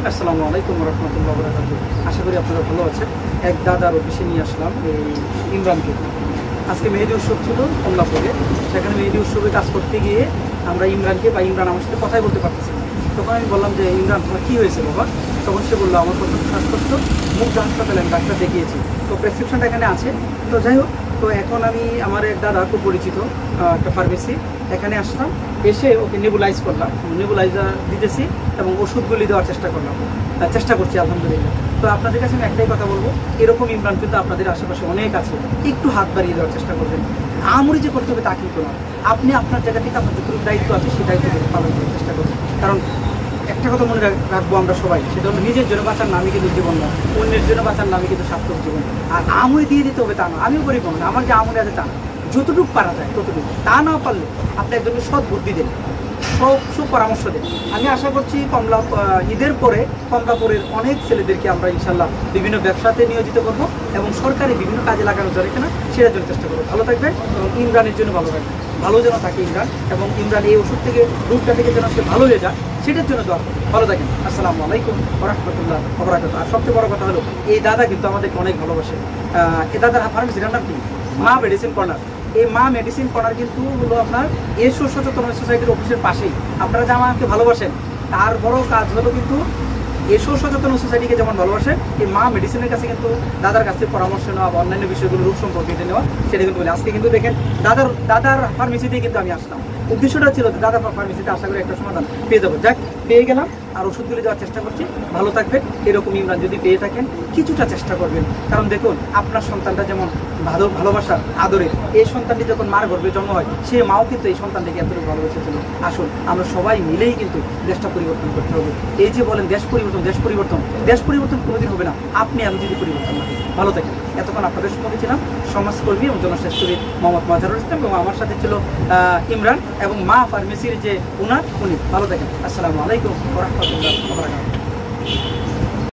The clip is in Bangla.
আসসালামু আলাইকুম রহমতুল্লাহ বরকাতুহু। আশা করি আপনারা ভালো আছেন। এক দাদার অফিসে নিয়ে আসলাম এই ইমরানকে। আজকে মেহেদি উৎসব ছিল কমলাপুরে, সেখানে মেহেদি উৎসবে কাজ করতে গিয়ে আমরা ইমরানকে বা ইমরান আমার সাথে কথাই বলতে পারতেছি না। তখন আমি বললাম যে ইমরান তোমার কী হয়েছে বাবা? তখন সে বললো আমার প্রচুর শ্বাসকষ্ট, মুগ্ধ হাসপাতালে আমি ডাক্তার দেখিয়েছি, তো প্রেসক্রিপশনটা এখানে আছে। তো যাই হোক, তো এখন আমি আমার এক দাদা খুব পরিচিত একটা ফার্মেসি, এখানে আসলাম, এসে ওকে নেবুলাইজ করলাম, নেবুলাইজার দিতেছি এবং ওষুধগুলি দেওয়ার চেষ্টা করছি আলহামদুলিল্লাহ। তো আপনাদের কাছে আমি একটাই কথা বলবো, এরকম ইমরান কিন্তু আপনাদের আশেপাশে অনেক আছে, একটু হাত বাড়িয়ে দেওয়ার চেষ্টা করবেন। আমরি যে করতে হবে তা কিন্তু নয়, আপনি আপনার জায়গা থেকে আপনার যতটুকু দায়িত্ব আছে সেই দায়িত্ব পালন করার চেষ্টা করবেন। কারণ একটা কথা মনে রাখবো আমরা সবাই, সেটা হলো নিজের জন্য বাঁচার নামই কিন্তু জীবন নয়, অন্যের জন্য বাঁচার নামই কিন্তু সার্থক জীবন। আর আমরি দিয়ে দিতে হবে তা না, আমিও করি না, আমার যে আমরি আছে তা না, যতটুকু পারা যায় ততটুকু, তা না পারলে আপনি একজনকে সৎ বুদ্ধি দেন, সব পরামর্শ দেন। আমি আশা করছি ঈদের পরে কমলাপুরের অনেক ছেলেদেরকে আমরা ইনশাল্লাহ বিভিন্ন ব্যবসাতে নিয়োজিত করব এবং সরকারি বিভিন্ন কাজে লাগানো যায় কিনা সেটার জন্য চেষ্টা করবো। ভালো থাকবেন এবং ইমরানের জন্য ভালো থাকবেন, ভালো যেন থাকে ইমরান, এবং ইমরান এই ওষুধ থেকে রোগটা থেকে যেন সে ভালো হয়ে যায় সেটার জন্য দোয়া করবেন। ভালো থাকেন। আসসালামু আলাইকুম ওয়া রাহমাতুল্লাহি ওয়া বারাকাতুহু। আর সবচেয়ে বড় কথা হলো এই দাদা কিন্তু আমাদেরকে অনেক ভালোবাসে। এই দাদার ফার্মেসিটার নাম কি? মা মেডিসিন কর্নার। এই মা মেডিসিন কর্নার কিন্তু হলো আপনার এসো সচেতন সোসাইটির অফিসের পাশেই। আপনারা যে আমাকে ভালোবাসেন তার বড় কাজ হলো কিন্তু এসো সচেতন সোসাইটিকে যেমন ভালোবাসেন, এই মা মেডিসিনের কাছে কিন্তু দাদার কাছে পরামর্শ নেওয়া বা অন্যান্য বিষয়গুলো রোগ সম্পর্কে নেওয়া সেটা কিন্তু বলে। আজকে কিন্তু দেখেন দাদার ফার্মেসিতেই কিন্তু আমি আসলাম, উদ্দেশ্যটা ছিল দাদার ফার্মেসিতে আশা করি একটা সমাধান পেয়ে যাবো। যাক, পেয়ে গেলাম, আর ওষুধগুলি দেওয়ার চেষ্টা করছি। ভালো থাকবেন। এরকম ইমরান যদি পেয়ে থাকেন কিছুটা চেষ্টা করবেন, কারণ দেখুন আপনার সন্তানটা যেমন ভালোবাসার আদরে, এই সন্তানটি যখন মার গর্ভে জন্ম হয় সেই মাও কিন্তু এই সন্তানটিকে এতটুকু ভালোবেসেছিল। আসুন আমরা সবাই মিলেই কিন্তু দেশটা পরিবর্তন করতে হবে। এই যে বলেন দেশ পরিবর্তন কোনোদিন হবে না আপনি আমি যদি পরিবর্তন না হই। ভালো থাকেন। এতক্ষণ আপনাদের সঙ্গে ছিলাম সমাজকর্মী এবং জনস্বাস্থ্যবিদ মোহাম্মদ মাজহারুল ইসলাম, এবং আমার সাথে ছিল ইমরান এবং মা ফার্মেসির যে উনি। ভালো থাকেন। আসসালামু আলাইকুম ওয়া রাহমাতুল্লাহি ওয়া বারাকাতুহু।